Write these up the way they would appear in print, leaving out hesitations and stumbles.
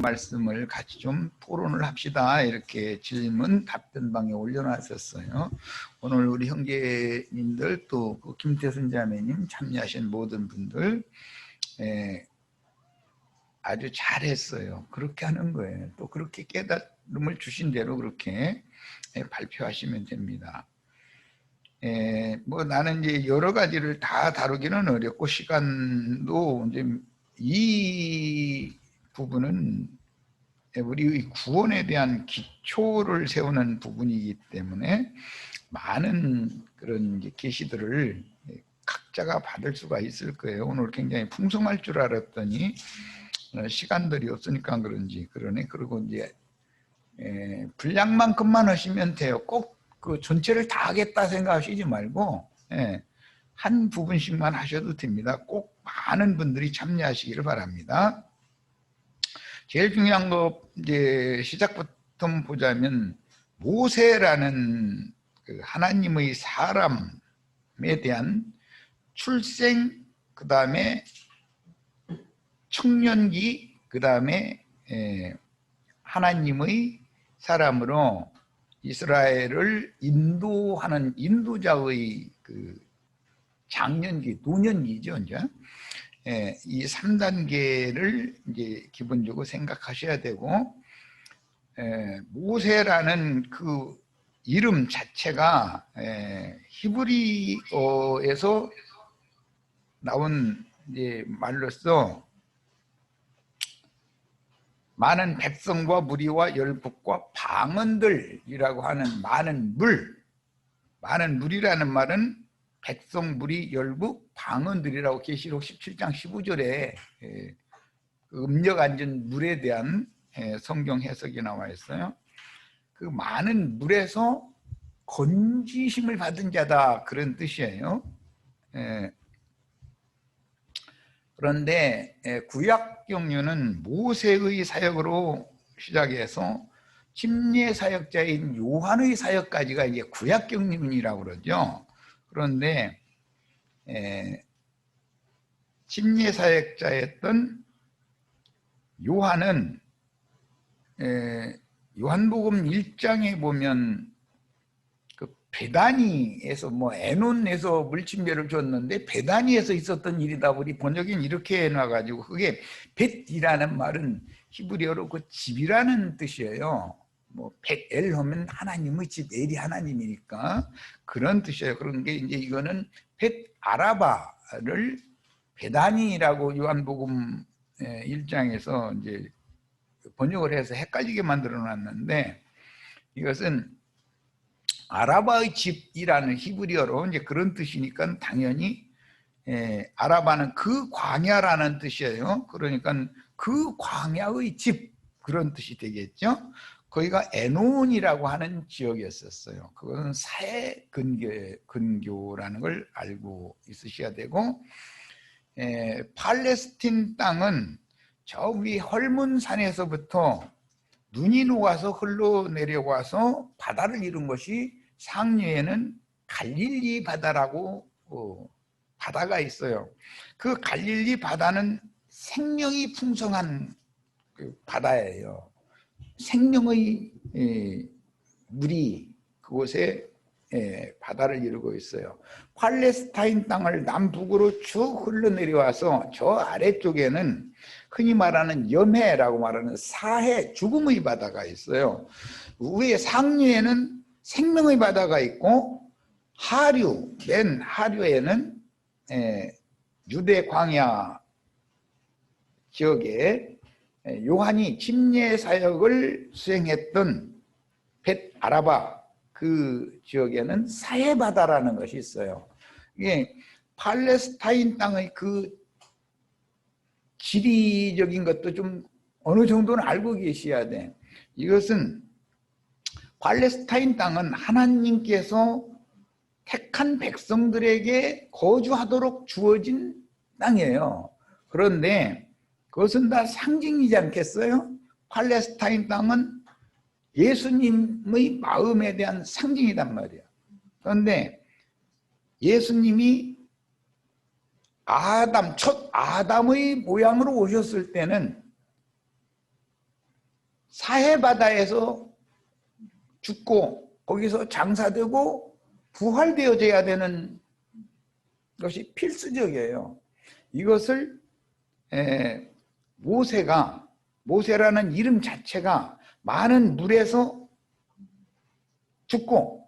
말씀을 같이 좀 토론을 합시다. 이렇게 질문 답변방에 올려놨었어요. 오늘 우리 형제님들 또 김태순 자매님 참여하신 모든 분들 아주 잘했어요. 그렇게 하는 거예요. 또 그렇게 깨달음을 주신 대로 그렇게 발표하시면 됩니다. 뭐 나는 이제 여러 가지를 다 다루기는 어렵고 시간도 이제 이 부분은 우리 구원에 대한 기초를 세우는 부분이기 때문에 많은 그런 계시들을 각자가 받을 수가 있을 거예요. 오늘 굉장히 풍성할 줄 알았더니 시간들이 없으니까 그런지 그러네. 그리고 이제 분량만큼만 하시면 돼요. 꼭 그 전체를 다 하겠다 생각하시지 말고 한 부분씩만 하셔도 됩니다. 꼭 많은 분들이 참여하시기를 바랍니다. 제일 중요한 거 이제 시작부터 보자면 모세라는 그 하나님의 사람에 대한 출생, 그 다음에 청년기, 그 다음에 하나님의 사람으로 이스라엘을 인도하는 인도자의 그 장년기, 노년기죠, 이제. 이 3단계를 이제 기본적으로 생각하셔야 되고, 모세라는 그 이름 자체가 히브리어에서 나온 이제 말로써 많은 백성과 무리와 열국과 방언들이라고 하는 많은 물이라는 말은 백성, 무리, 열국, 방언들이라고 계시록 17장 15절에 음력 앉은 물에 대한 성경 해석이 나와 있어요. 그 많은 물에서 건지심을 받은 자다, 그런 뜻이에요. 그런데 구약 경륜은 모세의 사역으로 시작해서 침례 사역자인 요한의 사역까지가 이제 구약 경륜이라고 그러죠. 그런데 침례 사역자였던 요한은 요한복음 1장에 보면 그 베다니에서 뭐 에논에서 물침례를 줬는데 베다니에서 있었던 일이다 보니 번역인 이렇게 해놔가지고, 그게 벳이라는 말은 히브리어로 그 집이라는 뜻이에요. 뭐 벳엘 하면 하나님의 집, 엘이 하나님이니까 그런 뜻이에요. 그런 게 이제 이거는 벳 아라바를 베다니라고 요한복음 1장에서 이제 번역을 해서 헷갈리게 만들어 놨는데, 이것은 아라바의 집이라는 히브리어로 이제 그런 뜻이니까 당연히 아라바는 그 광야라는 뜻이에요. 그러니까 그 광야의 집, 그런 뜻이 되겠죠. 거기가 에논이라고 하는 지역이었었어요. 그것은 사해 근교라는 걸 알고 있으셔야 되고, 팔레스틴 땅은 저 위 헐문산에서부터 눈이 녹아서 흘러내려와서 바다를 이룬 것이 상류에는 갈릴리 바다라고 바다가 있어요. 그 갈릴리 바다는 생명이 풍성한 그 바다예요. 생명의 물이 그곳에 바다를 이루고 있어요. 팔레스타인 땅을 남북으로 쭉 흘러내려와서 저 아래쪽에는 흔히 말하는 염해라고 말하는 사해, 죽음의 바다가 있어요. 위에 상류에는 생명의 바다가 있고, 하류, 맨 하류에는 유대 광야 지역에 요한이 침례 사역을 수행했던 벳 아라바, 그 지역에는 사해바다라는 것이 있어요. 이게 팔레스타인 땅의 그 지리적인 것도 좀 어느 정도는 알고 계셔야 돼. 이것은 팔레스타인 땅은 하나님께서 택한 백성들에게 거주하도록 주어진 땅이에요. 그런데 그것은 다 상징이지 않겠어요? 팔레스타인 땅은 예수님의 마음에 대한 상징이란 말이에요. 그런데 예수님이 첫 아담의 모양으로 오셨을 때는 사해 바다에서 죽고 거기서 장사되고 부활되어져야 되는 것이 필수적이에요. 이것을 모세라는 이름 자체가 많은 물에서 죽고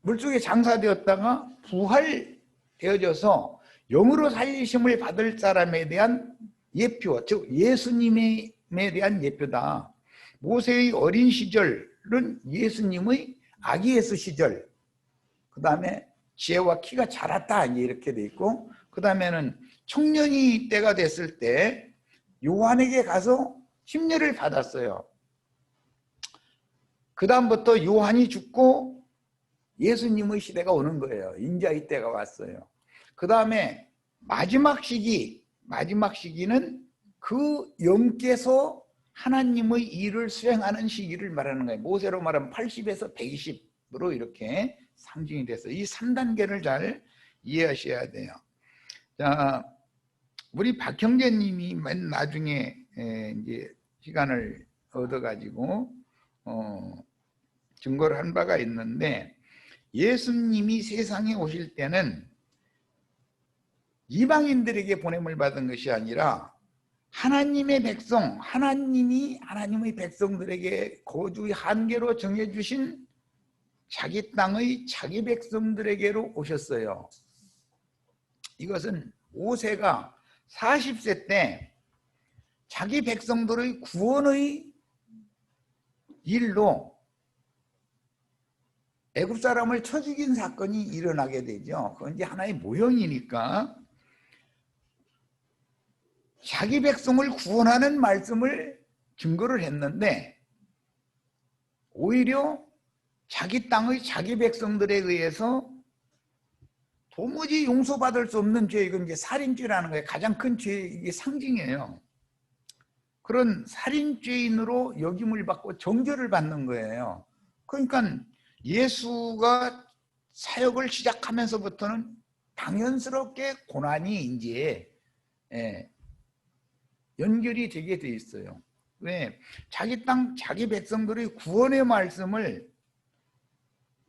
물속에 장사되었다가 부활되어져서 영으로 살리심을 받을 사람에 대한 예표, 즉 예수님에 대한 예표다. 모세의 어린 시절은 예수님의 아기 예수 시절, 그 다음에 지혜와 키가 자랐다 이렇게 돼 있고, 그 다음에는 청년이 때가 됐을 때 요한에게 가서 심려를 받았어요. 그 다음부터 요한이 죽고 예수님의 시대가 오는 거예요. 인자의 때가 왔어요. 그 다음에 마지막 시기는 그 영께서 하나님의 일을 수행하는 시기를 말하는 거예요. 모세로 말하면 80에서 120으로 이렇게 상징이 됐어요. 이 3단계를 잘 이해하셔야 돼요. 자, 우리 박형제님이 맨 나중에 이제 시간을 얻어가지고 증거를 한 바가 있는데, 예수님이 세상에 오실 때는 이방인들에게 보냄을 받은 것이 아니라 하나님의 백성, 하나님이 하나님의 백성들에게 거주의 한계로 정해주신 자기 땅의 자기 백성들에게로 오셨어요. 이것은 모세가 40세 때 자기 백성들의 구원의 일로 애굽 사람을 쳐 죽인 사건이 일어나게 되죠. 그건 이제 하나의 모형이니까 자기 백성을 구원하는 말씀을 증거를 했는데, 오히려 자기 땅의 자기 백성들에 의해서 도무지 용서받을 수 없는 죄, 이건 이제 살인죄라는 거예요. 가장 큰 죄, 이게 상징이에요. 그런 살인죄인으로 역임을 받고 정죄를 받는 거예요. 그러니까 예수가 사역을 시작하면서부터는 당연스럽게 고난이 이제 연결이 되게 돼 있어요. 왜? 자기 땅, 자기 백성들의 구원의 말씀을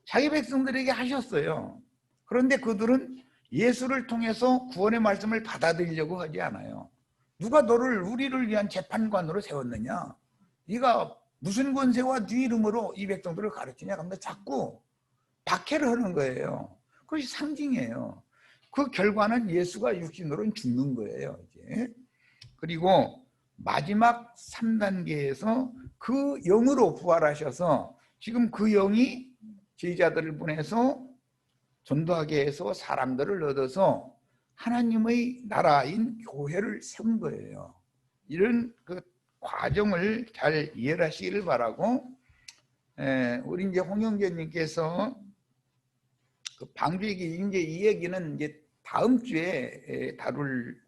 자기 백성들에게 하셨어요. 그런데 그들은 예수를 통해서 구원의 말씀을 받아들이려고 하지 않아요. 누가 너를 우리를 위한 재판관으로 세웠느냐? 네가 무슨 권세와 네 이름으로 이 백성들을 가르치냐? 그런데 자꾸 박해를 하는 거예요. 그것이 상징이에요. 그 결과는 예수가 육신으로는 죽는 거예요. 이제. 그리고 마지막 3단계에서 그 영으로 부활하셔서 지금 그 영이 제자들을 보내서 전도하게 해서 사람들을 얻어서 하나님의 나라인 교회를 세운 거예요. 이런 그 과정을 잘 이해하시기를 바라고, 우리 이제 홍영재님께서 그 방주얘기, 이제 이 얘기는 이제 다음 주에 다룰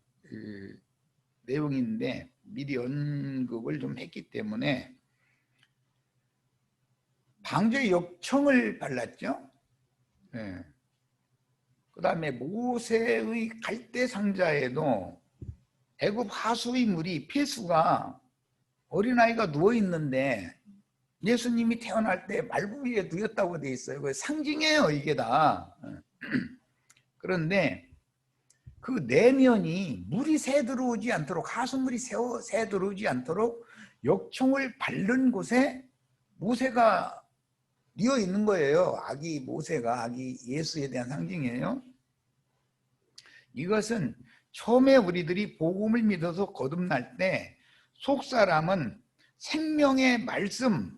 내용인데 미리 언급을 좀 했기 때문에, 방주에 역청을 발랐죠. 그 다음에 모세의 갈대 상자에도 애굽 하수의 물이, 폐수가 어린아이가 누워있는데 예수님이 태어날 때 말구 위에 누웠다고 돼 있어요. 그 상징이에요, 이게 다. 그런데 그 내면이 물이 새 들어오지 않도록, 하수물이 새 들어오지 않도록 역청을 바른 곳에 모세가 뉘어 있는 거예요. 아기 모세가, 아기 예수에 대한 상징이에요. 이것은 처음에 우리들이 복음을 믿어서 거듭날 때 속사람은 생명의 말씀,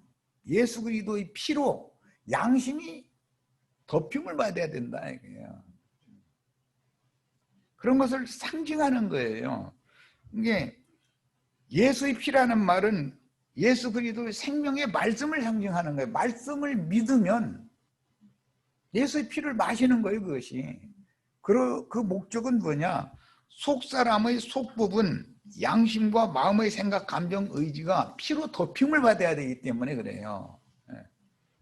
예수 그리스도의 피로 양심이 덮임을 받아야 된다 이거예요. 그런 것을 상징하는 거예요. 이게 예수의 피라는 말은 예수 그리스도의 생명의 말씀을 상징하는 거예요. 말씀을 믿으면 예수의 피를 마시는 거예요, 그것이. 그 목적은 뭐냐? 속사람의 속부분, 양심과 마음의 생각, 감정, 의지가 피로 덮임을 받아야 되기 때문에 그래요.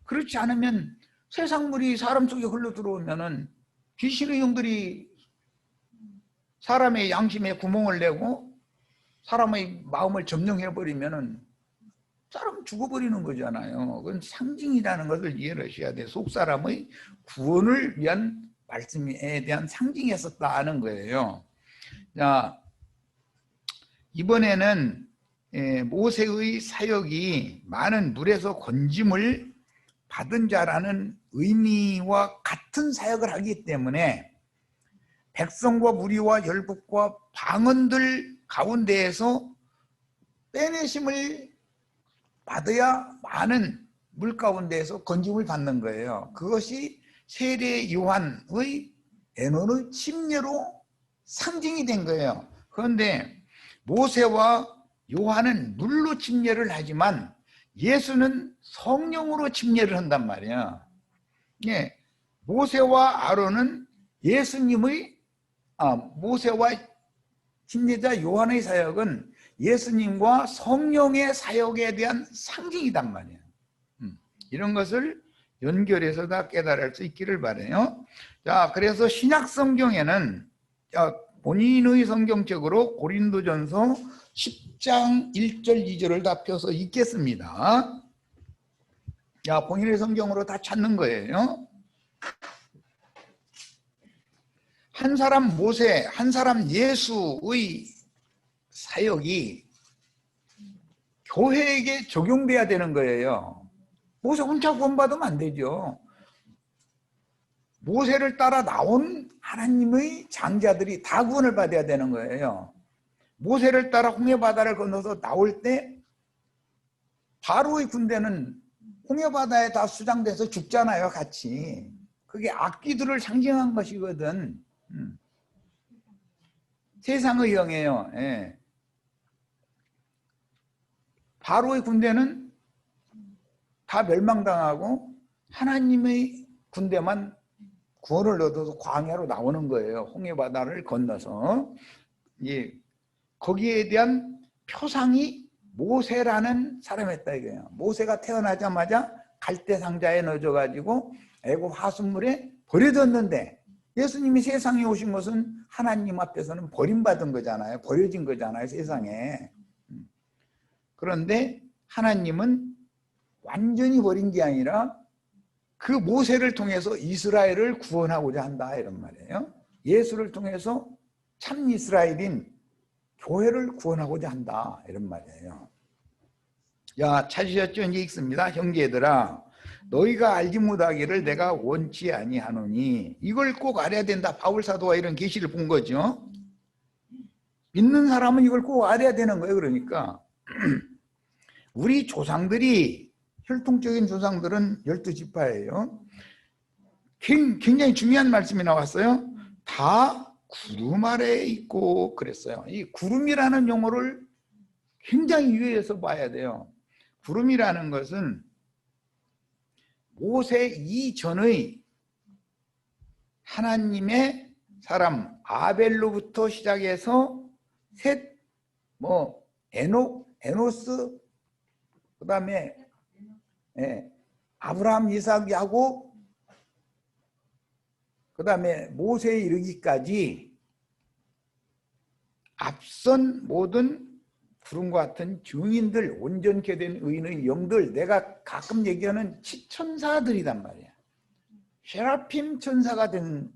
그렇지 않으면 세상 물이 사람 속에 흘러 들어오면은 귀신의 영들이 사람의 양심에 구멍을 내고 사람의 마음을 점령해 버리면은 사람 죽어버리는 거잖아요. 그건 상징이라는 것을 이해를 하셔야 돼요. 속사람의 구원을 위한 말씀에 대한 상징이었었다 하는 거예요. 자, 이번에는 모세의 사역이 많은 물에서 건짐을 받은 자라는 의미와 같은 사역을 하기 때문에 백성과 무리와 열국과 방언들 가운데에서 빼내심을 받아야 많은 물 가운데에서 건짐을 받는 거예요. 그것이 세례 요한의 에노의 침례로 상징이 된 거예요. 그런데 모세와 요한은 물로 침례를 하지만 예수는 성령으로 침례를 한단 말이야. 예, 모세와 아론은 모세와 침례자 요한의 사역은 예수님과 성령의 사역에 대한 상징이단 말이에요. 이런 것을 연결해서 다 깨달을 수 있기를 바라요. 자, 그래서 신약 성경에는 본인의 성경책으로 고린도전서 10장 1절 2절을 다 펴서 읽겠습니다. 자, 본인의 성경으로 다 찾는 거예요. 한 사람 모세, 한 사람 예수의 사역이 교회에게 적용돼야 되는 거예요. 모세 혼자 구원받으면 안 되죠. 모세를 따라 나온 하나님의 장자들이 다 구원을 받아야 되는 거예요. 모세를 따라 홍해바다를 건너서 나올 때 바로의 군대는 홍해바다에 다 수장돼서 죽잖아요, 같이. 그게 악귀들을 상징한 것이거든. 세상의 영이에요. 예. 바로의 군대는 다 멸망당하고 하나님의 군대만 구원을 얻어서 광야로 나오는 거예요. 홍해바다를 건너서. 예. 거기에 대한 표상이 모세라는 사람이었다 이거예요. 모세가 태어나자마자 갈대 상자에 넣어져가지고 애굽 하숫물에 버려졌는데 예수님이 세상에 오신 것은 하나님 앞에서는 버림받은 거잖아요. 버려진 거잖아요, 세상에. 그런데 하나님은 완전히 버린 게 아니라 그 모세를 통해서 이스라엘을 구원하고자 한다 이런 말이에요. 예수를 통해서 참 이스라엘인 교회를 구원하고자 한다 이런 말이에요. 야, 찾으셨죠? 이제 읽습니다. 형제들아, 너희가 알지 못하기를 내가 원치 아니하노니. 이걸 꼭 알아야 된다. 바울 사도가 이런 계시를 본 거죠. 믿는 사람은 이걸 꼭 알아야 되는 거예요. 그러니까 우리 조상들이, 혈통적인 조상들은 12지파예요. 굉장히 중요한 말씀이 나왔어요. 다 구름 아래에 있고 그랬어요. 이 구름이라는 용어를 굉장히 유의해서 봐야 돼요. 구름이라는 것은 모세 이전의 하나님의 사람 아벨로부터 시작해서 셋, 에노스, 그 다음에 아브라함, 이삭, 야곱, 그 다음에 모세에 이르기까지 앞선 모든 구름과 같은 증인들, 온전케 된 의인의 영들, 내가 가끔 얘기하는 치천사들이란 말이야. 세라핌 천사가 된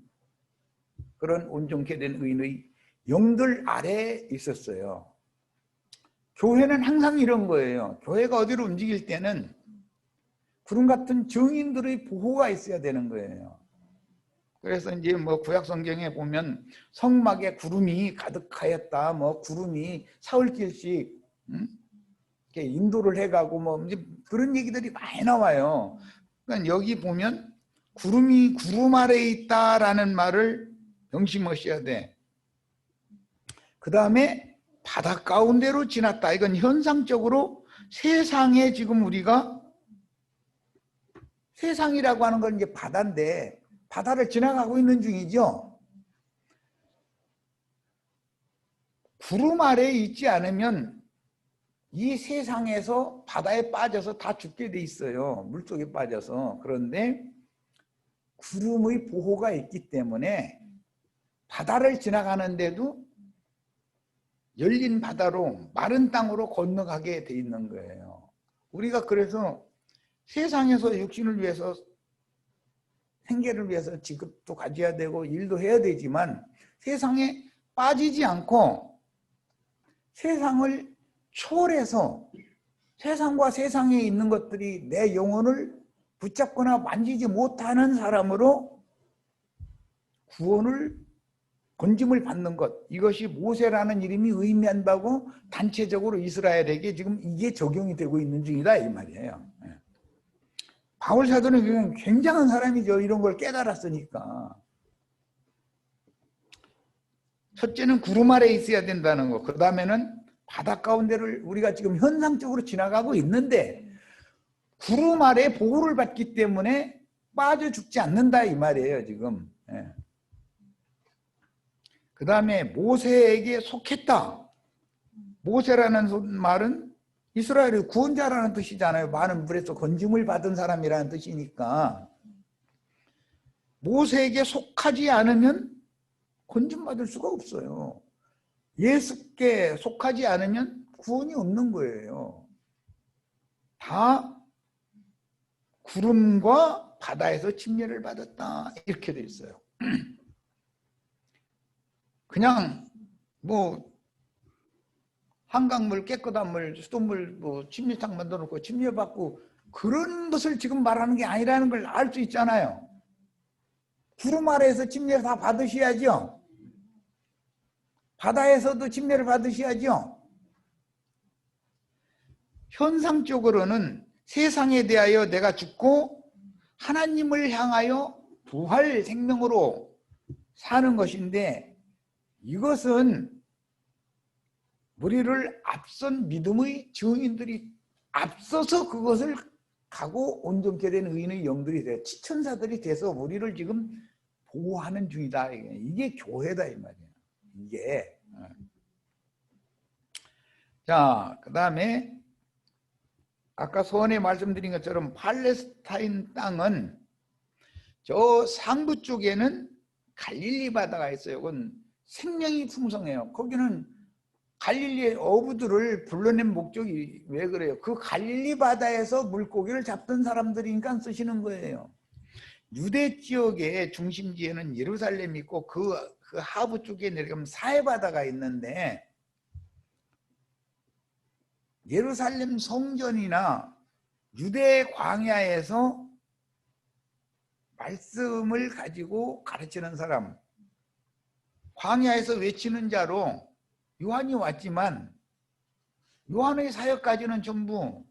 그런 온전케 된 의인의 영들 아래에 있었어요. 교회는 항상 이런 거예요. 교회가 어디로 움직일 때는 구름 같은 증인들의 보호가 있어야 되는 거예요. 그래서 이제 구약 성경에 보면 성막에 구름이 가득하였다, 구름이 사흘길씩 이렇게 인도를 해가고 이제 그런 얘기들이 많이 나와요. 그러니까 여기 보면 구름이 구름 아래에 있다라는 말을 명심하셔야 돼. 그 다음에 바다 가운데로 지났다. 이건 현상적으로 세상에 지금 우리가 세상이라고 하는 건 이제 바다인데 바다를 지나가고 있는 중이죠. 구름 아래에 있지 않으면 이 세상에서 바다에 빠져서 다 죽게 돼 있어요. 물속에 빠져서. 그런데 구름의 보호가 있기 때문에 바다를 지나가는데도 열린 바다로 마른 땅으로 건너가게 돼 있는 거예요. 우리가 그래서 세상에서 육신을 위해서 생계를 위해서 직업도 가져야 되고 일도 해야 되지만 세상에 빠지지 않고 세상을 초월해서 세상과 세상에 있는 것들이 내 영혼을 붙잡거나 만지지 못하는 사람으로 구원을 건짐을 받는 것, 이것이 모세라는 이름이 의미한다고 단체적으로 이스라엘에게 지금 이게 적용이 되고 있는 중이다 이 말이에요. 바울 사도는 그냥 굉장한 사람이죠. 이런 걸 깨달았으니까. 첫째는 구름 아래 있어야 된다는 거. 그 다음에는 바다 가운데를 우리가 지금 현상적으로 지나가고 있는데 구름 아래 보호를 받기 때문에 빠져 죽지 않는다 이 말이에요 지금. 그 다음에 모세에게 속했다. 모세라는 말은 이스라엘의 구원자라는 뜻이잖아요. 많은 물에서 건짐을 받은 사람이라는 뜻이니까 모세에게 속하지 않으면 건짐받을 수가 없어요. 예수께 속하지 않으면 구원이 없는 거예요. 다 구름과 바다에서 침례를 받았다 이렇게 돼 있어요. 그냥 뭐 한강물, 깨끗한 물, 수돗물, 뭐 침례탕 만들어 놓고 침례받고 그런 것을 지금 말하는 게 아니라는 걸 알 수 있잖아요. 구름 아래에서 침례 다 받으셔야죠. 바다에서도 침례를 받으셔야죠. 현상적으로는 세상에 대하여 내가 죽고 하나님을 향하여 부활 생명으로 사는 것인데 이것은 우리를 앞선 믿음의 증인들이 앞서서 그것을 가고 온전케 된 의인의 영들이 돼요. 지천사들이 돼서 우리를 지금 보호하는 중이다. 이게 교회다 이 말이에요. 이게. 자, 그 다음에 아까 소원에 말씀드린 것처럼 팔레스타인 땅은 저 상부 쪽에는 갈릴리 바다가 있어요. 그건 생명이 풍성해요. 거기는 갈릴리의 어부들을 불러낸 목적이 왜 그래요? 그 갈릴리 바다에서 물고기를 잡던 사람들이니까 쓰시는 거예요. 유대 지역의 중심지에는 예루살렘이 있고 그 하부 쪽에 내려가면 사해바다가 있는데 예루살렘 성전이나 유대 광야에서 말씀을 가지고 가르치는 사람, 광야에서 외치는 자로 요한이 왔지만 요한의 사역까지는 전부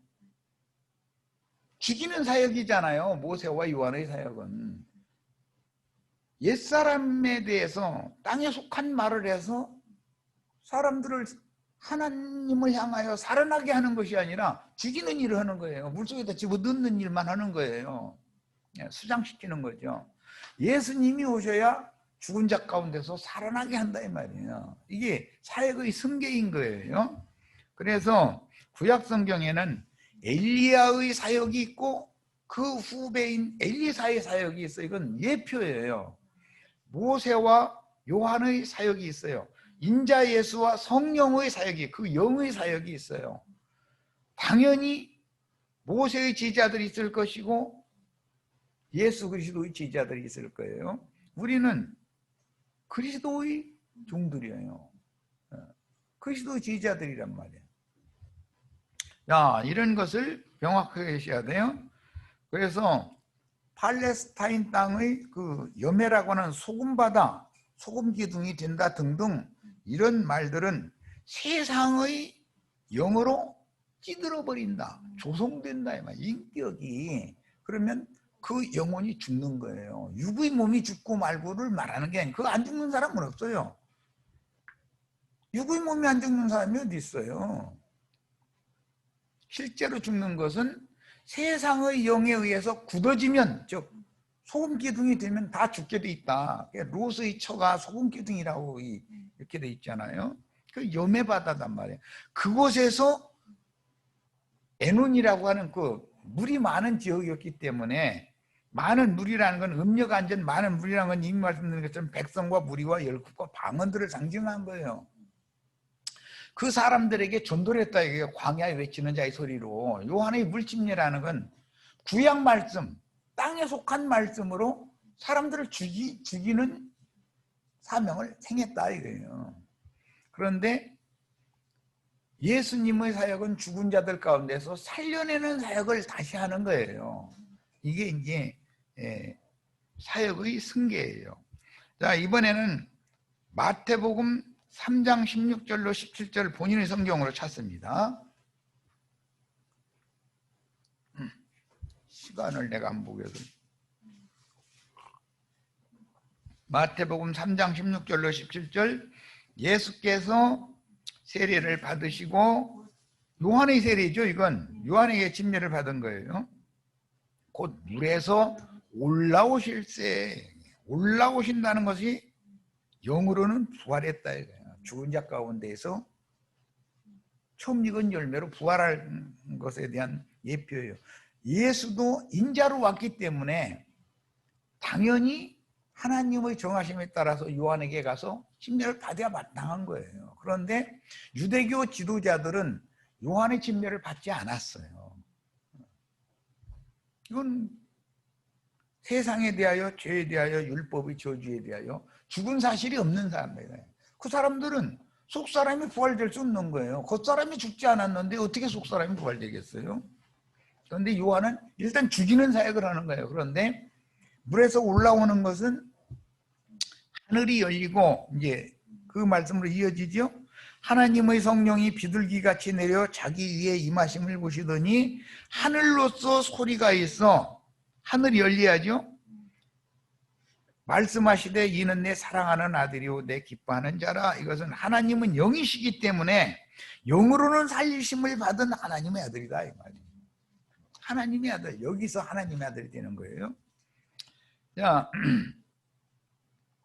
죽이는 사역이잖아요. 모세와 요한의 사역은. 옛사람에 대해서 땅에 속한 말을 해서 사람들을 하나님을 향하여 살아나게 하는 것이 아니라 죽이는 일을 하는 거예요. 물속에다 집어넣는 일만 하는 거예요. 수장시키는 거죠. 예수님이 오셔야 죽은 자 가운데서 살아나게 한다 이 말이에요. 이게 사역의 승계인 거예요. 그래서 구약 성경에는 엘리야의 사역이 있고 그 후배인 엘리사의 사역이 있어요. 이건 예표예요. 모세와 요한의 사역이 있어요. 인자 예수와 성령의 사역이, 그 영의 사역이 있어요. 당연히 모세의 제자들이 있을 것이고 예수 그리스도의 제자들이 있을 거예요. 우리는 그리스도의 종들이에요. 그리스도의 제자들이란 말이에요. 자, 이런 것을 명확하게 하셔야 돼요. 그래서 팔레스타인 땅의 그 여매라고 하는 소금바다, 소금 기둥이 된다 등등 이런 말들은 세상의 영으로 찌들어 버린다, 조성된다 이 말. 인격이 그러면 그 영혼이 죽는 거예요. 육의 몸이 죽고 말고를 말하는 게 아니고 그거 안 죽는 사람은 없어요. 육의 몸이 안 죽는 사람이 어디 있어요? 실제로 죽는 것은 세상의 영에 의해서 굳어지면, 즉 소금 기둥이 되면 다 죽게 돼 있다. 롯의 처가 소금 기둥이라고 이렇게 돼 있잖아요. 그 여매바다단 말이에요. 그곳에서 에논이라고 하는 그 물이 많은 지역이었기 때문에, 많은 물이라는 건 음력 안전, 많은 물이라는 건 이미 말씀드린 것처럼 백성과 무리와 열국과 방언들을 상징한 거예요. 그 사람들에게 전도를 했다. 이게 광야에 외치는 자의 소리로. 요한의 물침례라는 건 구약 말씀, 땅에 속한 말씀으로 사람들을 죽이는 사명을 행했다 이거예요. 그런데 예수님의 사역은 죽은 자들 가운데서 살려내는 사역을 다시 하는 거예요. 이게 이제 사역의 승계예요. 자, 이번에는 마태복음 3장 16절로 17절 본인의 성경으로 찾습니다. 시간을 내가 안 보겠어. 마태복음 3장 16절로 17절, 예수께서 세례를 받으시고, 요한의 세례죠. 이건 요한에게 침례를 받은 거예요. 곧 물에서 올라오실세, 올라오신다는 것이 영으로는 부활했다 이거예요. 죽은 자 가운데에서 처음 익은 열매로 부활할 것에 대한 예표예요. 예수도 인자로 왔기 때문에 당연히 하나님의 정하심에 따라서 요한에게 가서 침례를 받아야 마땅한 거예요. 그런데 유대교 지도자들은 요한의 침례를 받지 않았어요. 이건 세상에 대하여, 죄에 대하여, 율법의 저주에 대하여 죽은 사실이 없는 사람들이에요. 그 사람들은 속사람이 부활될 수 없는 거예요. 겉사람이 죽지 않았는데 어떻게 속사람이 부활되겠어요? 그런데 요한은 일단 죽이는 사역을 하는 거예요. 그런데 물에서 올라오는 것은 하늘이 열리고, 이제 그 말씀으로 이어지죠. 하나님의 성령이 비둘기같이 내려 자기 위에 임하심을 보시더니 하늘로서 소리가 있어. 하늘이 열려야죠. 말씀하시되 이는 내 사랑하는 아들이요 내 기뻐하는 자라. 이것은 하나님은 영이시기 때문에 영으로는 살리심을 받은 하나님의 아들이다 이 말이에요. 하나님의 아들, 여기서 하나님의 아들이 되는 거예요. 자,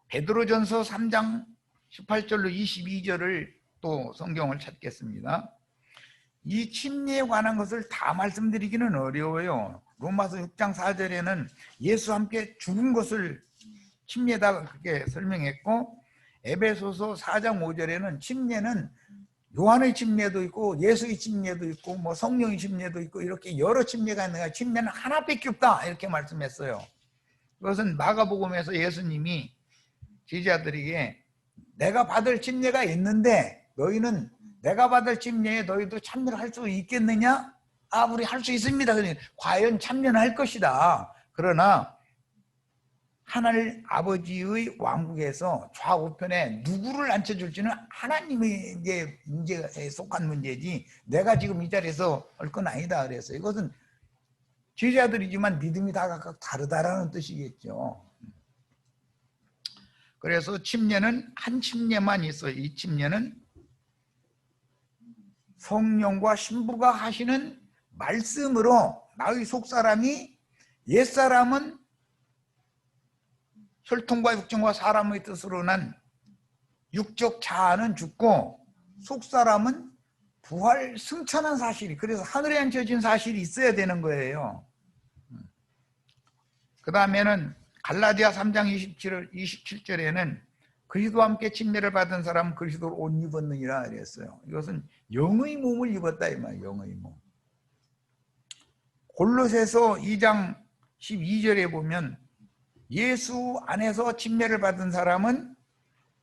베드로전서 3장 18절로 22절을 또 성경을 찾겠습니다. 이 침례에 관한 것을 다 말씀드리기는 어려워요. 로마서 6장 4절에는 예수와 함께 죽은 것을 침례다 그렇게 설명했고, 에베소서 4장 5절에는 침례는 요한의 침례도 있고 예수의 침례도 있고 뭐 성령의 침례도 있고 이렇게 여러 침례가 있는가, 침례는 하나밖에 없다 이렇게 말씀했어요. 그것은 마가복음에서 예수님이 제자들에게 내가 받을 침례가 있는데 너희는 내가 받을 침례에 너희도 참여를 할 수 있겠느냐? 아, 우리 할 수 있습니다. 과연 참여는 할 것이다. 그러나 하늘 아버지의 왕국에서 좌우편에 누구를 앉혀줄지는 하나님의 이제 문제에 속한 문제지 내가 지금 이 자리에서 할 건 아니다 그랬어요. 이것은 제자들이지만 믿음이 다 각각 다르다라는 뜻이겠죠. 그래서 침례는 한 침례만 있어요. 이 침례는 성령과 신부가 하시는 말씀으로 나의 속사람이, 옛사람은 혈통과 육정과 사람의 뜻으로 난 육적 자아는 죽고 속사람은 부활 승천한 사실이, 그래서 하늘에 앉혀진 사실이 있어야 되는 거예요. 그 다음에는 갈라디아 3장 27절에는 그리스도와 함께 침례를 받은 사람은 그리스도를 옷 입었느니라 그랬어요. 이것은 영의 몸을 입었다 이 말이에요. 영의 몸. 골로새서 2장 12절에 보면 예수 안에서 침례를 받은 사람은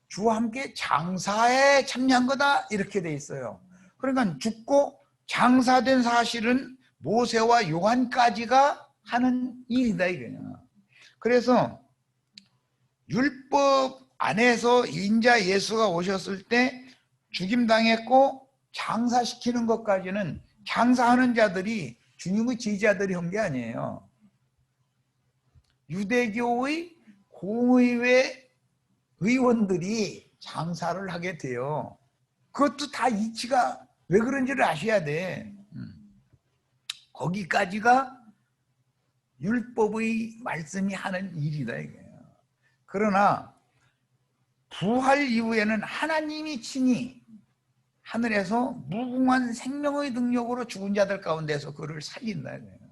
주와 함께 장사에 참여한 거다 이렇게 돼 있어요. 그러니까 죽고 장사된 사실은 모세와 요한까지가 하는 일이다 이거예요. 그래서 율법 안에서 인자 예수가 오셨을 때 죽임당했고 장사시키는 것까지는 장사하는 자들이 주님의 제자들이 한 게 아니에요. 유대교의 공의회 의원들이 장사를 하게 돼요. 그것도 다 이치가 왜 그런지를 아셔야 돼. 거기까지가 율법의 말씀이 하는 일이다 이거예요. 그러나 부활 이후에는 하나님이 친히 하늘에서 무궁한 생명의 능력으로 죽은 자들 가운데서 그를 살린다 이거예요.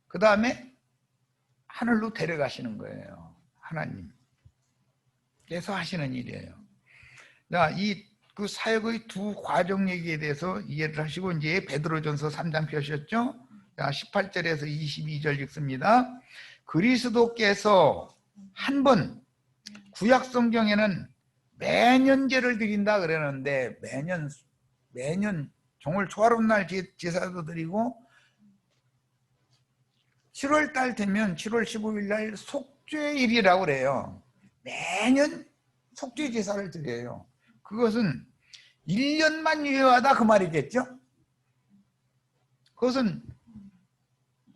그 다음에 하늘로 데려가시는 거예요. 하나님께서 하시는 일이에요. 자, 이 그 사역의 두 과정 얘기에 대해서 이해를 하시고 이제 베드로전서 3장 펴셨죠? 18절에서 22절 읽습니다. 그리스도께서 한 번 구약 성경에는 매년 제를 드린다 그러는데 매년 정월 초하룻 날 제사도 드리고 7월 달 되면 7월 15일 날 속죄일이라고 그래요. 매년 속죄 제사를 드려요. 그것은 1년만 유효하다 그 말이겠죠? 그것은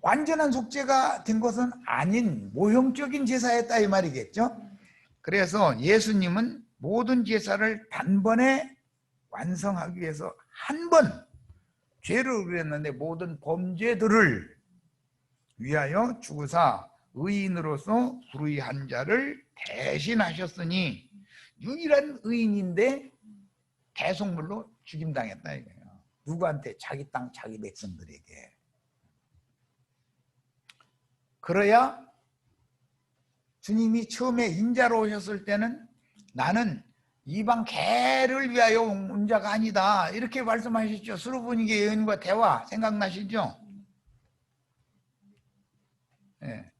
완전한 속죄가 된 것은 아닌 모형적인 제사였다 이 말이겠죠? 그래서 예수님은 모든 제사를 단번에 완성하기 위해서 한 번 죄를 그랬는데 모든 범죄들을 위하여 죽으사 의인으로서 불의한 자를 대신하셨으니 유일한 의인인데 대속물로 죽임당했다 이거예요. 누구한테? 자기 땅 자기 백성들에게. 그래야 주님이 처음에 인자로 오셨을 때는 나는 이방 개를 위하여 온 자가 아니다 이렇게 말씀하셨죠. 수르보니게 여인과 대화 생각나시죠? 네.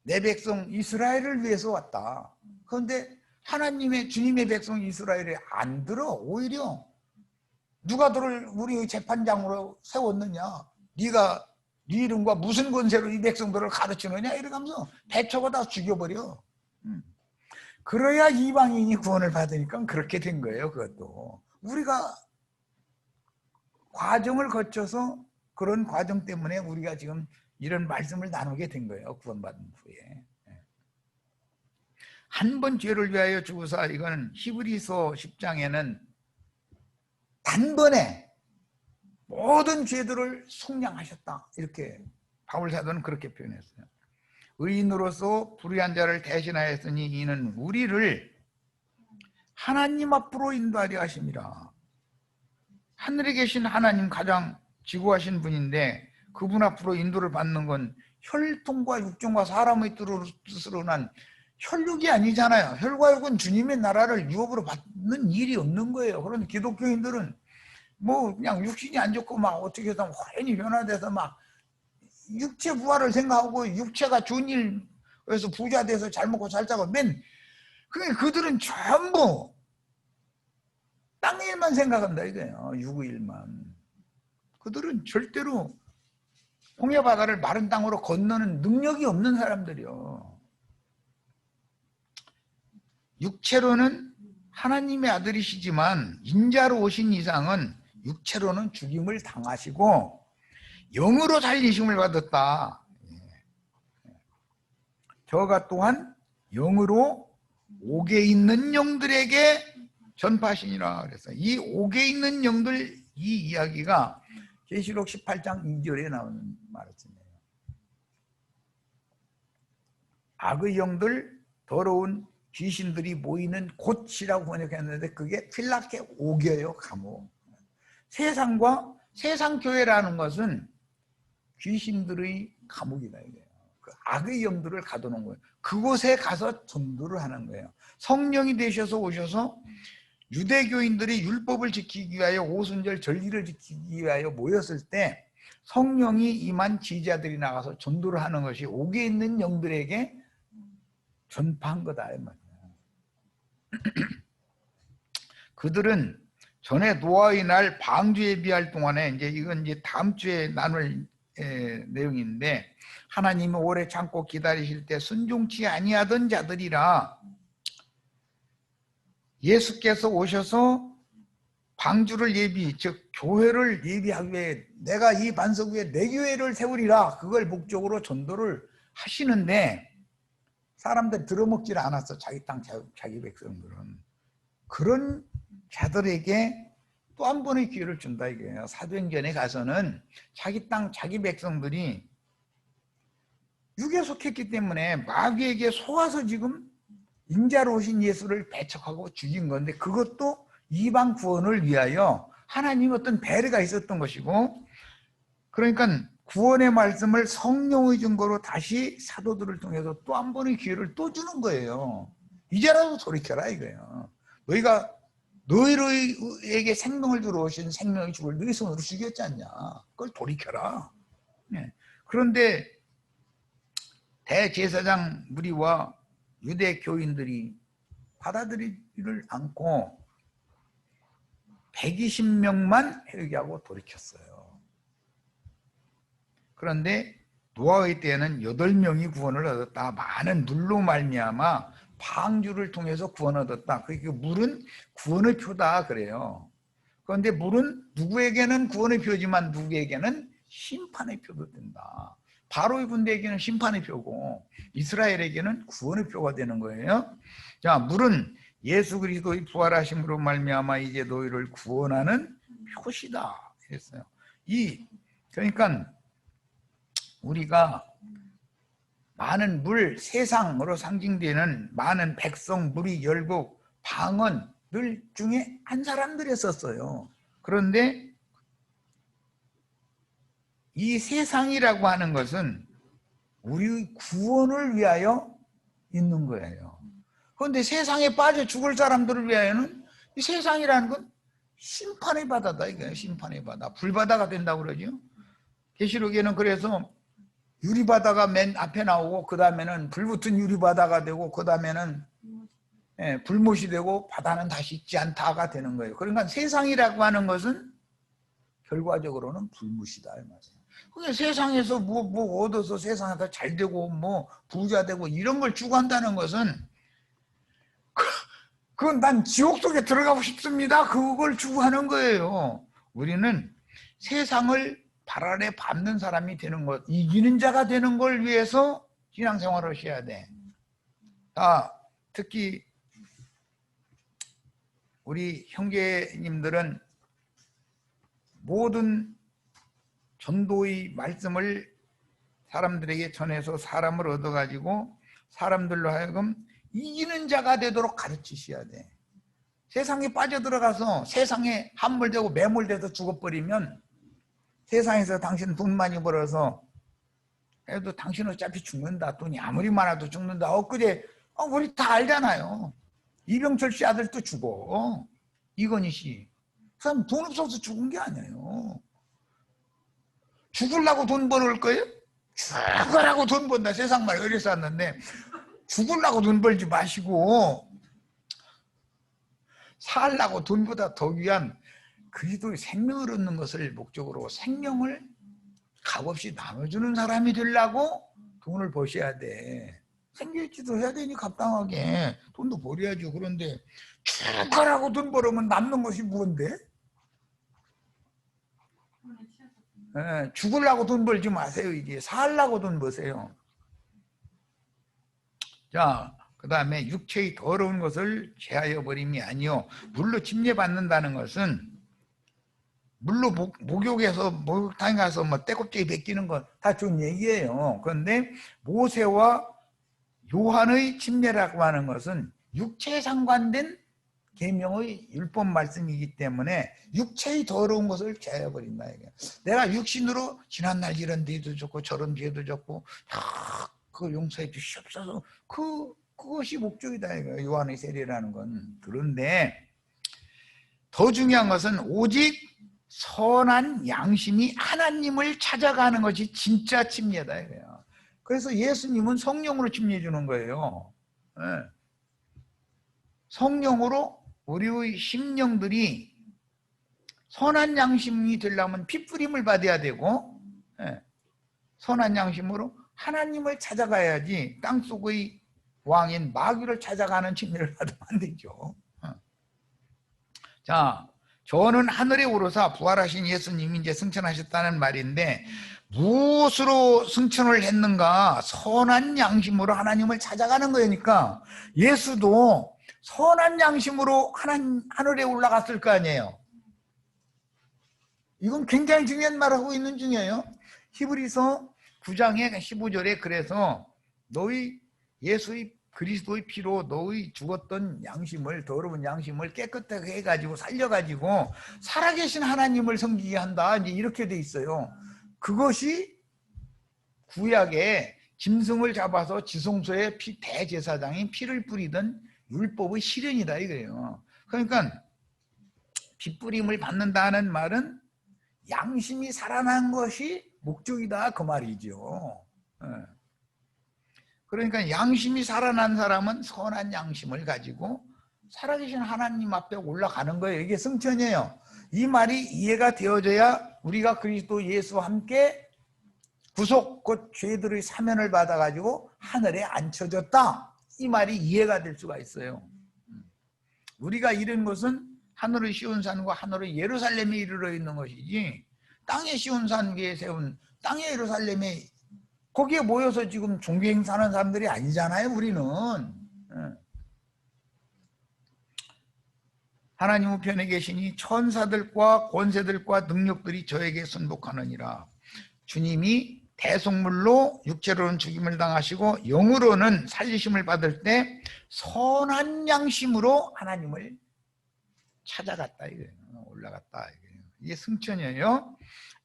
내 백성 이스라엘을 위해서 왔다. 그런데 하나님의 주님의 백성 이스라엘이 안 들어. 오히려 누가 너를 우리 재판장으로 세웠느냐, 네가 네 이름과 무슨 권세로 이 백성들을 가르치느냐 이러면서 배척을 다 죽여버려. 그래야 이방인이 구원을 받으니까 그렇게 된 거예요. 그것도 우리가 과정을 거쳐서 그런 과정 때문에 우리가 지금 이런 말씀을 나누게 된 거예요. 구원받은 후에. 한 번 죄를 위하여 죽으사, 이거는 히브리서 10장에는 단번에 모든 죄들을 속량하셨다 이렇게 바울 사도는 그렇게 표현했어요. 의인으로서 불의한 자를 대신하였으니 이는 우리를 하나님 앞으로 인도하려 하심이라. 하늘에 계신 하나님, 가장 지구하신 분인데 그분 앞으로 인도를 받는 건 혈통과 육종과 사람의 뜻으로 난 혈육이 아니잖아요. 혈과 육은 주님의 나라를 유업으로 받는 일이 없는 거예요. 그런 기독교인들은 뭐 그냥 육신이 안 좋고 막 어떻게 해서 화연히 변화돼서 막 육체 부활을 생각하고 육체가 좋은 일에서 부자 돼서 잘 먹고 잘 자고 그들은 전부 땅의 일만 생각한다 이거예요. 육의 일만. 그들은 절대로 홍해 바다를 마른 땅으로 건너는 능력이 없는 사람들이요. 육체로는 하나님의 아들이시지만 인자로 오신 이상은 육체로는 죽임을 당하시고 영으로 살리심을 받았다. 저가 또한 영으로 옥에 있는 영들에게 전파하시니라 그랬어요. 이 옥에 있는 영들, 이 이야기가 계시록 18장 2절에 나오는 말씀이에요. 악의 영들, 더러운 귀신들이 모이는 곳이라고 번역했는데 그게 필라케 옥이에요. 감옥. 세상과 세상 교회라는 것은 귀신들의 감옥이다 이거예요. 그 악의 영들을 가둬놓은 거예요. 그곳에 가서 전도를 하는 거예요. 성령이 되셔서 오셔서 유대교인들이 율법을 지키기 위하여 오순절 전리를 지키기 위하여 모였을 때 성령이 임한 지자들이 나가서 전도를 하는 것이 옥에 있는 영들에게 전파한 거다 이 말이에요. 그들은 전에 노아의 날 방주 예비할 동안에 이건 다음 주에 나눌 내용인데 하나님이 오래 참고 기다리실 때 순종치 아니하던 자들이라 예수께서 오셔서 방주를 즉 교회를 예비하기 위해 내가 이 반석 위에 내 교회를 세우리라 그걸 목적으로 전도를 하시는데 사람들 들어먹질 않았어. 자기 땅 자기 백성들은. 그런 자들에게 또 한 번의 기회를 준다 이거예요. 사도행전에 가서는 자기 땅 자기 백성들이 육에 속했기 때문에 마귀에게 속아서 지금 인자로 오신 예수를 배척하고 죽인 건데 그것도 이방 구원을 위하여 하나님 어떤 배려가 있었던 것이고, 그러니까 구원의 말씀을 성령의 증거로 다시 사도들을 통해서 또 한 번의 기회를 또 주는 거예요. 이제라도 돌이켜라 이거예요. 너희가 너희에게 생명을 주러 오신 생명의 주를 너희 손으로 죽였지 않냐. 그걸 돌이켜라. 네. 그런데 대제사장 무리와 유대 교인들이 받아들이지를 않고 120명만 회개하고 돌이켰어요. 그런데 노아의 때에는 8명이 구원을 얻었다. 많은 물로 말미암아 방주를 통해서 구원 얻었다. 그러니까 물은 구원의 표다 그래요. 그런데 물은 누구에게는 구원의 표지만 누구에게는 심판의 표도 된다. 바로의 군대에게는 심판의 표고 이스라엘에게는 구원의 표가 되는 거예요. 자, 물은 예수 그리스도의 부활하심으로 말미암아 이제 너희를 구원하는 표시다 했어요. 그러니까 우리가 많은 물, 세상으로 상징되는 많은 백성, 무리, 열국, 방언들 중에 한 사람들이었어요. 그런데 이 세상이라고 하는 것은 우리의 구원을 위하여 있는 거예요. 그런데 세상에 빠져 죽을 사람들을 위하여는 이 세상이라는 건 심판의 바다다 이거예요. 심판의 바다. 불바다가 된다고 그러죠. 계시록에는 그래서 유리바다가 맨 앞에 나오고 그 다음에는 불붙은 유리바다가 되고 그 다음에는 불못이 되고 바다는 다시 있지 않다가 되는 거예요. 그러니까 세상이라고 하는 것은 결과적으로는 불못이다 이 말이에요. 그게 세상에서 뭐 얻어서 세상에서 잘 되고 뭐 부자 되고 이런 걸 추구한다는 것은 그건 난 지옥 속에 들어가고 싶습니다. 그걸 추구하는 거예요. 우리는 세상을 발 아래 밟는 사람이 되는 것, 이기는 자가 되는 걸 위해서 신앙생활을 하셔야 돼. 특히 우리 형제님들은 모든 전도의 말씀을 사람들에게 전해서 사람을 얻어가지고 사람들로 하여금 이기는 자가 되도록 가르치셔야 돼. 세상에 빠져들어가서 세상에 함몰되고 매몰돼서 죽어버리면 세상에서 당신 돈 많이 벌어서 해도 당신 어차피 죽는다. 돈이 아무리 많아도 죽는다. 엊그제 우리 다 알잖아요. 이병철 씨 아들도 죽어. 이건희 씨. 그 사람 돈 없어서 죽은 게 아니에요. 죽으려고 돈 벌을 거예요? 죽으라고 돈 번다. 세상 말 어려서 왔는데 죽으려고 돈 벌지 마시고 살라고 돈보다 더 귀한 그리스도의 생명을 얻는 것을 목적으로 생명을 값없이 나눠주는 사람이 되려고 돈을 버셔야 돼. 생계지도 해야 되니 값당하게 돈도 벌어야죠. 그런데 죽으라고 돈 벌으면 남는 것이 뭔데? 죽으려고 돈 벌지 마세요. 이제 살라고 돈 버세요. 자, 그 다음에 육체의 더러운 것을 제하여 버림이 아니요 물로 침례받는다는 것은 물로 목욕해서 목욕탕에 가서 뭐 떼껍질이 벗기는 건 다 좋은 얘기예요. 그런데 모세와 요한의 침례라고 하는 것은 육체에 상관된 계명의 율법 말씀이기 때문에 육체의 더러운 것을 제하여 버린다. 내가 육신으로 지난날 이런 뒤도 좋고 저런 뒤에도 좋고 그 용서해 주시옵소서. 그것이 목적이다. 이거 요한의 세례라는 건. 그런데 더 중요한 것은 오직 선한 양심이 하나님을 찾아가는 것이 진짜 침례다. 이거예요. 그래서 예수님은 성령으로 침례 주는 거예요. 성령으로 우리의 심령들이 선한 양심이 되려면 핏부림을 받아야 되고 선한 양심으로 하나님을 찾아가야지 땅속의 왕인 마귀를 찾아가는 침례를 받으면 안 되죠. 자, 저는 하늘에 오르사 부활하신 예수님이 이제 승천하셨다는 말인데 무엇으로 승천을 했는가? 선한 양심으로 하나님을 찾아가는 거니까 예수도 선한 양심으로 하늘에 올라갔을 거 아니에요. 이건 굉장히 중요한 말을 하고 있는 중이에요. 히브리서 9장의 15절에 그래서 너희 예수의 그리스도의 피로 너희 죽었던 양심을 더러운 양심을 깨끗하게 해가지고 살려가지고 살아계신 하나님을 섬기게 한다. 이제 이렇게 돼 있어요. 그것이 구약에 짐승을 잡아서 지성소에 대제사장이 피를 뿌리던 율법의 실현이다 이거예요. 그러니까 빚부림을 받는다는 말은 양심이 살아난 것이 목적이다 그 말이죠. 그러니까 양심이 살아난 사람은 선한 양심을 가지고 살아계신 하나님 앞에 올라가는 거예요. 이게 승천이에요. 이 말이 이해가 되어져야 우리가 그리스도 예수와 함께 구속 곧 죄들의 사면을 받아가지고 하늘에 앉혀졌다. 이 말이 이해가 될 수가 있어요. 우리가 이런 것은 하늘의 시온산과 하늘의 예루살렘에 이르러 있는 것이지 땅의 시온산 위에 세운 땅의 예루살렘에 거기에 모여서 지금 종교 행사하는 사람들이 아니잖아요. 우리는 하나님 우편에 계시니 천사들과 권세들과 능력들이 저에게 순복하느니라. 주님이 대속물로 육체로는 죽임을 당하시고 영으로는 살리심을 받을 때 선한 양심으로 하나님을 찾아갔다 이거예요. 올라갔다 이거예요. 이게 승천이에요.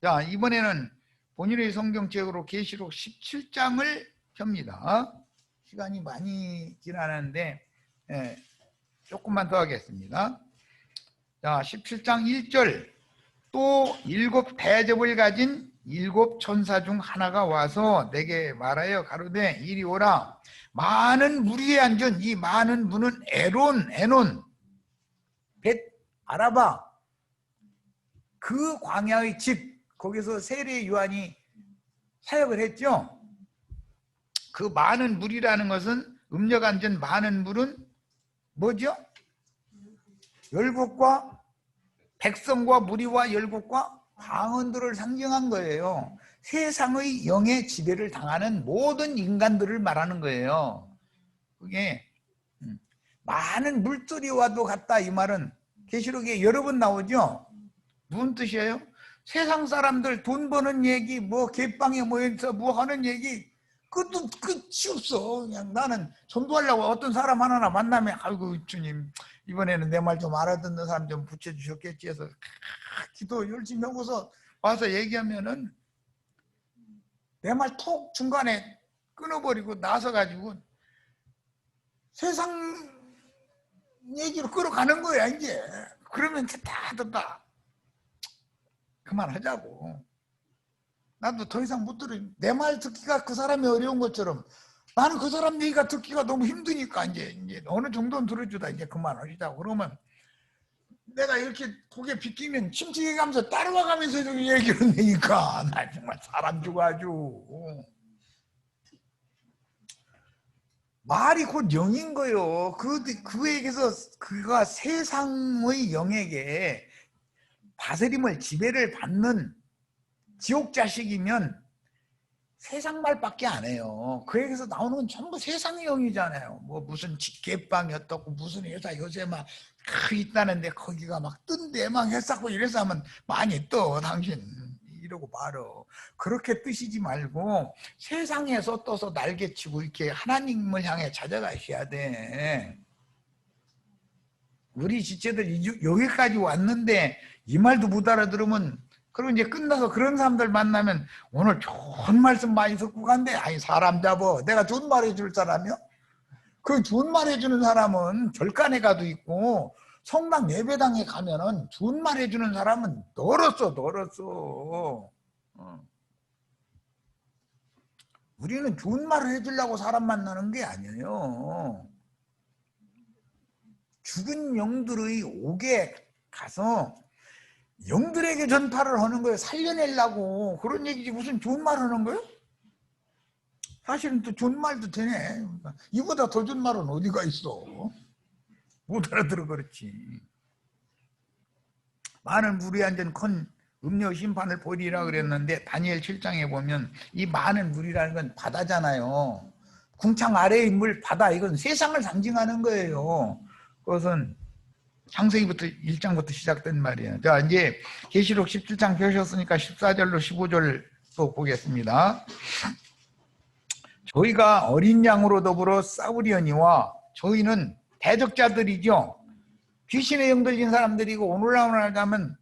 자, 이번에는 본인의 성경책으로 계시록 17장을 펴니다. 시간이 많이 지나는데 조금만 더 하겠습니다. 자, 17장 1절. 또 7 대접을 가진 7 천사 중 하나가 와서 내게 말하여 가로되 이리 오라. 많은 물 위에 앉은 이 많은 분은 에논 벳 아라바 그 광야의 집, 거기서 세례 요한이 사역을 했죠. 그 많은 물이라는 것은 음력 앉은 많은 물은 뭐죠? 열국과 백성과 무리와 열국과 방언들을 상징한 거예요. 세상의 영의 지배를 당하는 모든 인간들을 말하는 거예요. 그게 많은 물소리와도 같다 이 말은 계시록에 여러 번 나오죠. 무슨 뜻이에요? 세상 사람들 돈 버는 얘기, 뭐 개빵에 모여서 뭐 하는 얘기 그것도 끝이 없어. 그냥 나는 전도하려고 어떤 사람 하나 만나면 아이고 주님 이번에는 내 말 좀 알아듣는 사람 좀 붙여주셨겠지 해서 기도 열심히 하고서 와서 얘기하면은 내 말 톡 중간에 끊어버리고 나서가지고 세상 얘기로 끌어가는 거야 이제. 그러면 다 듣다 그만하자고. 나도 더 이상 못 들어. 내 말 듣기가 그 사람이 어려운 것처럼 나는 그 사람 얘기가 듣기가 너무 힘드니까 이제 어느 정도는 들어주다 이제 그만하시자고. 그러면 내가 이렇게 고개 비끼면 침체해 가면서 따라와 가면서 얘기를 내니까 나 정말 사람 주고 아주 말이 곧 영인 거요. 그에게서 그가 세상의 영에게 다스림을 지배를 받는 지옥 자식이면 세상 말밖에 안 해요. 그에게서 나오는 건 전부 세상의 영이잖아요. 뭐 무슨 직계빵이 어떻고 무슨 회사 요새 막 있다는데 거기가 막 뜬데 막 했었고 이래서 하면 많이 떠 당신 이러고 말어. 그렇게 뜨시지 말고 세상에서 떠서 날개치고 이렇게 하나님을 향해 찾아가셔야 돼. 우리 지체들 여기까지 왔는데 이 말도 못 알아들으면 그리고 이제 끝나서 그런 사람들 만나면 오늘 좋은 말씀 많이 듣고 간대. 아니 사람 잡어. 내가 좋은 말 해줄 사람이요? 그 좋은 말 해주는 사람은 절간에 가도 있고 성당 예배당에 가면은 좋은 말 해주는 사람은 널었어. 우리는 좋은 말을 해주려고 사람 만나는 게 아니에요. 죽은 영들의 옥에 가서 영들에게 전파를 하는 거예요. 살려내려고. 그런 얘기지 무슨 좋은 말 하는 거예요? 사실은 또 좋은 말도 되네. 이보다 더 좋은 말은 어디가 있어. 못 알아들어 그렇지. 많은 물이 앉은 큰 음료 심판을 보리라 그랬는데 다니엘 7장에 보면 이 많은 물이라는 건 바다잖아요. 궁창 아래의 물 바다 이건 세상을 상징하는 거예요. 그것은 창세기부터 1장부터 시작된 말이에요. 자, 이제 계시록 17장 펴셨으니까 14절로 15절 또 보겠습니다. 저희가 어린 양으로 더불어 싸우려니와 저희는 대적자들이죠. 귀신의 영 들린 사람들이고 오늘날 가면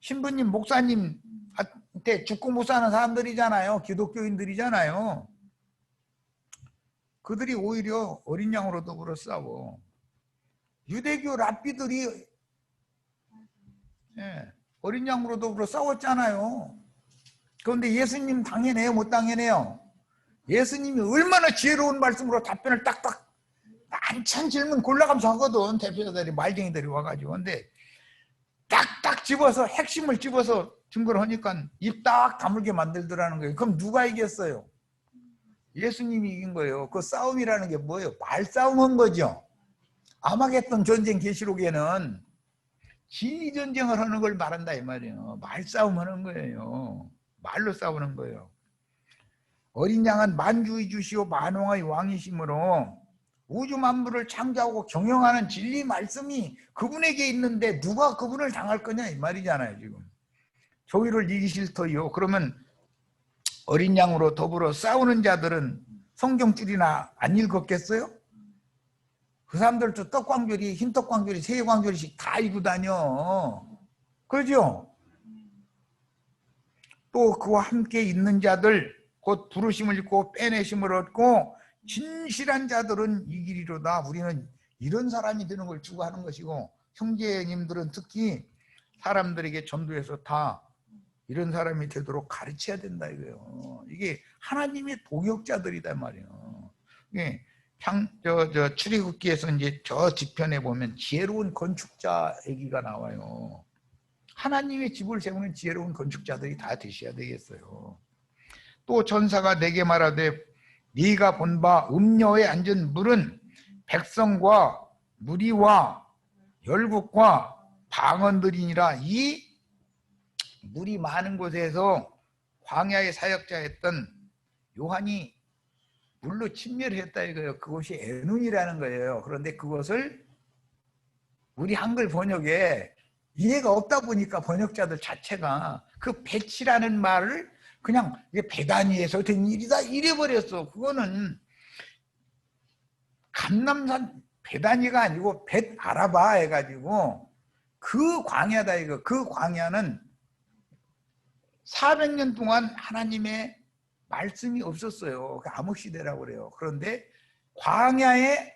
신부님, 목사님한테 죽고 못 사는 사람들이잖아요. 기독교인들이잖아요. 그들이 오히려 어린 양으로 더불어 싸워. 유대교 랍비들이 어린 양으로 더불어 싸웠잖아요. 그런데 예수님 당해내요, 못 당해내요? 예수님이 얼마나 지혜로운 말씀으로 답변을 딱딱 한참 질문 골라가면서 하거든. 대표자들이 말쟁이들이 와가지고. 근데 딱딱 집어서 핵심을 집어서 증거를 하니까 입 딱 다물게 만들더라는 거예요. 그럼 누가 이겼어요? 예수님이 이긴 거예요. 그 싸움이라는 게 뭐예요? 말싸움한 거죠. 아마겟돈 전쟁 계시록에는 진리 전쟁을 하는 걸 말한다 이 말이에요. 말싸움 하는 거예요. 말로 싸우는 거예요. 어린 양은 만주의 주시오 만왕의 왕이시므로 우주 만물을 창조하고 경영하는 진리 말씀이 그분에게 있는데 누가 그분을 당할 거냐 이 말이잖아요. 지금 저희를 이기실 터이요. 그러면 어린 양으로 더불어 싸우는 자들은 성경줄이나 안 읽었겠어요? 그 사람들도 떡광줄이, 흰떡광줄이, 새광줄이씩 다 입고 다녀. 그러죠? 또 그와 함께 있는 자들 곧 부르심을 입고 빼내심을 얻고 진실한 자들은 이기리로다. 우리는 이런 사람이 되는 걸 추구하는 것이고 형제님들은 특히 사람들에게 전도해서 다 이런 사람이 되도록 가르쳐야 된다 이거예요. 이게 하나님의 동역자들이다 말이에요. 이게 출애굽기에서 이제 저 뒤편에 보면 지혜로운 건축자 얘기가 나와요. 하나님의 집을 세우는 지혜로운 건축자들이 다 되셔야 되겠어요. 또 전사가 내게 말하되 네가 본 바 음녀에 앉은 물은 백성과 무리와 열국과 방언들이니라. 이 물이 많은 곳에서 광야의 사역자였던 요한이 물로 침멸했다 이거예요. 그것이 에눈이라는 거예요. 그런데 그것을 우리 한글 번역에 이해가 없다 보니까 번역자들 자체가 그 배치라는 말을 그냥 배단위에서 된 일이다 이래버렸어. 그거는 감남산 배단위가 아니고 벳 아라바 해가지고 그 광야다 이거. 그 광야는 400년 동안 하나님의 말씀이 없었어요. 암흑시대라고 그래요. 그런데 광야의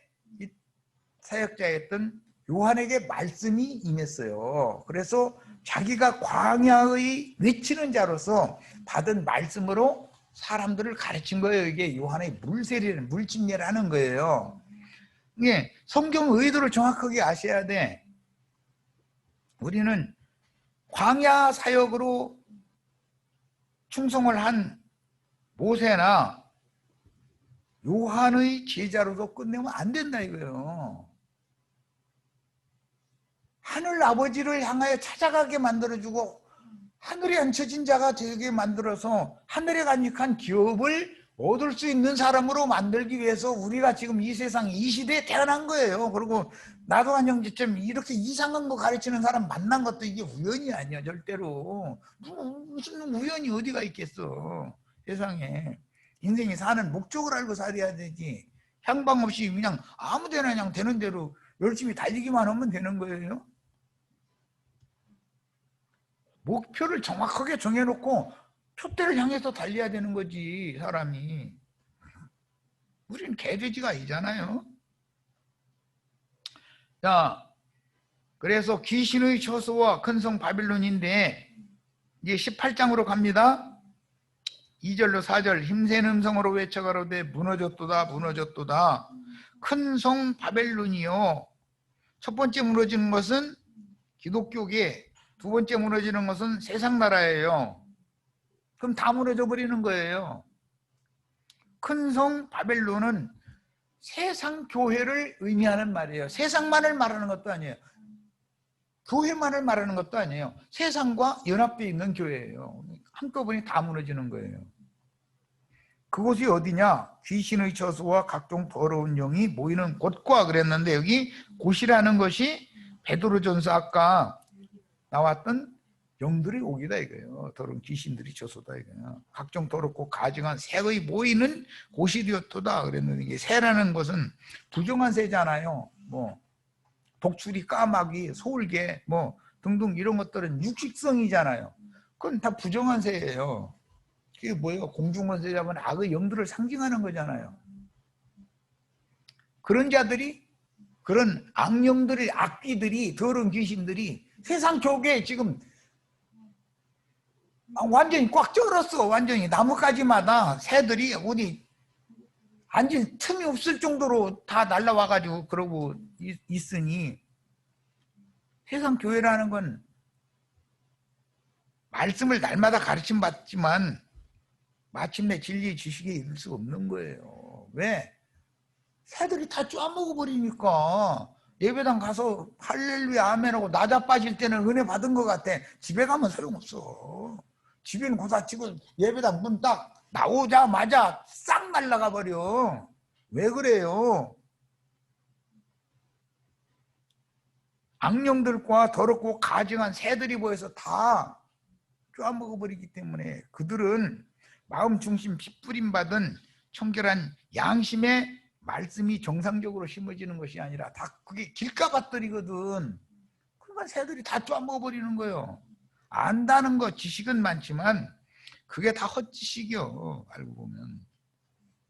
사역자였던 요한에게 말씀이 임했어요. 그래서 자기가 광야의 외치는 자로서 받은 말씀으로 사람들을 가르친 거예요. 이게 요한의 물세례는 물침례라는 거예요. 이게 성경 의도를 정확하게 아셔야 돼. 우리는 광야 사역으로 충성을 한 모세나 요한의 제자로도 끝내면 안 된다 이거예요. 하늘 아버지를 향하여 찾아가게 만들어주고 하늘에 앉혀진 자가 되게 만들어서 하늘에 간직한 기업을 얻을 수 있는 사람으로 만들기 위해서 우리가 지금 이 세상 이 시대에 태어난 거예요. 그리고 나도 한 형제쯤 이렇게 이상한 거 가르치는 사람 만난 것도 이게 우연이 아니야 절대로. 무슨 우연이 어디가 있겠어. 세상에 인생이 사는 목적을 알고 살아야 되지. 향방 없이 그냥 아무데나 그냥 되는 대로 열심히 달리기만 하면 되는 거예요. 목표를 정확하게 정해놓고 표대를 향해서 달려야 되는 거지 사람이. 우리는 개돼지가 아니잖아요. 자, 그래서 귀신의 처소와 큰 성 바빌론인데 이제 18장으로 갑니다. 2절로 4절 힘센 음성으로 외쳐가로되 무너졌도다 무너졌도다 큰 성 바벨론이요. 첫 번째 무너지는 것은 기독교계, 두 번째 무너지는 것은 세상 나라예요. 그럼 다 무너져 버리는 거예요. 큰 성 바벨론은 세상 교회를 의미하는 말이에요. 세상만을 말하는 것도 아니에요. 교회만을 말하는 것도 아니에요. 세상과 연합되어 있는 교회예요. 한꺼번에 다 무너지는 거예요. 그곳이 어디냐? 귀신의 처소와 각종 더러운 영이 모이는 곳과 그랬는데 여기 곳이라는 것이 베드로전서 아까 나왔던 영들이 오기다 이거예요. 더러운 귀신들이 처소다 이거예요. 각종 더럽고 가증한 새의 모이는 곳이 되었도다 그랬는데 이게 새라는 것은 부정한 새잖아요. 뭐 독수리, 까마귀, 소울개 뭐 등등 이런 것들은 육식성이잖아요. 그건 다 부정한 새예요. 그게 뭐예요? 공중권세 잡은 악의 영들을 상징하는 거잖아요. 그런 자들이 그런 악령들이, 악귀들이, 더러운 귀신들이 세상 교계에 지금 완전히 꽉 쩔었어. 완전히 나뭇가지마다 새들이 어디 앉을 틈이 없을 정도로 다 날라와가지고 그러고 있으니, 세상 교회라는 건 말씀을 날마다 가르침 받지만 마침내 진리 지식에 이를 수 없는 거예요. 왜? 새들이 다 쪼아먹어 버리니까. 예배당 가서 할렐루야 아멘하고 나 자빠질 때는 은혜 받은 것 같아. 집에 가면 소용없어. 집에는 고사치고 예배당 문 딱 나오자마자 싹 날아가 버려. 왜 그래요? 악령들과 더럽고 가증한 새들이 보여서 다 쪼아먹어 버리기 때문에, 그들은 마음 중심 피 뿌림 받은 청결한 양심의 말씀이 정상적으로 심어지는 것이 아니라 다 그게 길가밭들이거든. 그러니까 새들이 다 쪼아먹어 버리는 거예요. 안다는 거 지식은 많지만 그게 다 헛지식이요. 알고 보면.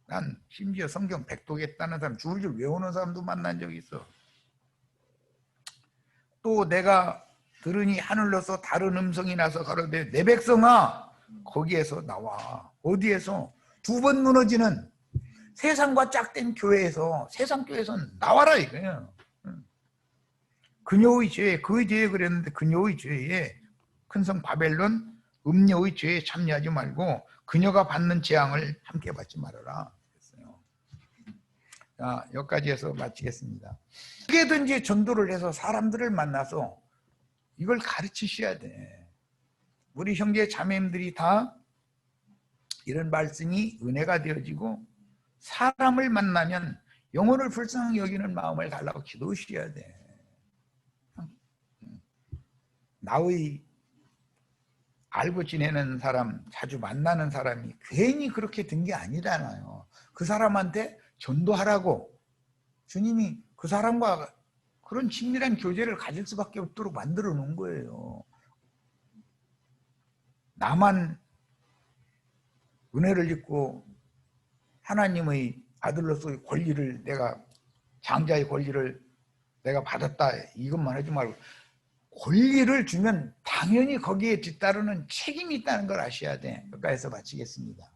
난 심지어 성경 백독했다는 사람, 줄줄 외우는 사람도 만난 적이 있어. 또 내가 들으니 하늘로서 다른 음성이 나서 가로되 내 백성아, 거기에서 나와. 어디에서? 두 번 무너지는 세상과 짝된 교회에서, 세상 교회에서 나와라 이거예요. 그녀의 죄에, 그 죄에 그랬는데 그녀의 죄에, 큰성 바벨론 음녀의 죄에 참여하지 말고 그녀가 받는 재앙을 함께 받지 말아라 그랬어요. 자, 여기까지 해서 마치겠습니다. 어떻게든지 전도를 해서 사람들을 만나서 이걸 가르치셔야 돼. 우리 형제 자매님들이 다 이런 말씀이 은혜가 되어지고, 사람을 만나면 영혼을 불쌍히 여기는 마음을 달라고 기도하셔야 돼. 나의 알고 지내는 사람, 자주 만나는 사람이 괜히 그렇게 된 게 아니잖아요. 그 사람한테 전도하라고 주님이 그 사람과 그런 친밀한 교제를 가질 수밖에 없도록 만들어 놓은 거예요. 나만 은혜를 입고 하나님의 아들로서의 권리를, 내가 장자의 권리를 내가 받았다 이것만 하지 말고, 권리를 주면 당연히 거기에 뒤따르는 책임이 있다는 걸 아셔야 돼. 여기까지서 마치겠습니다.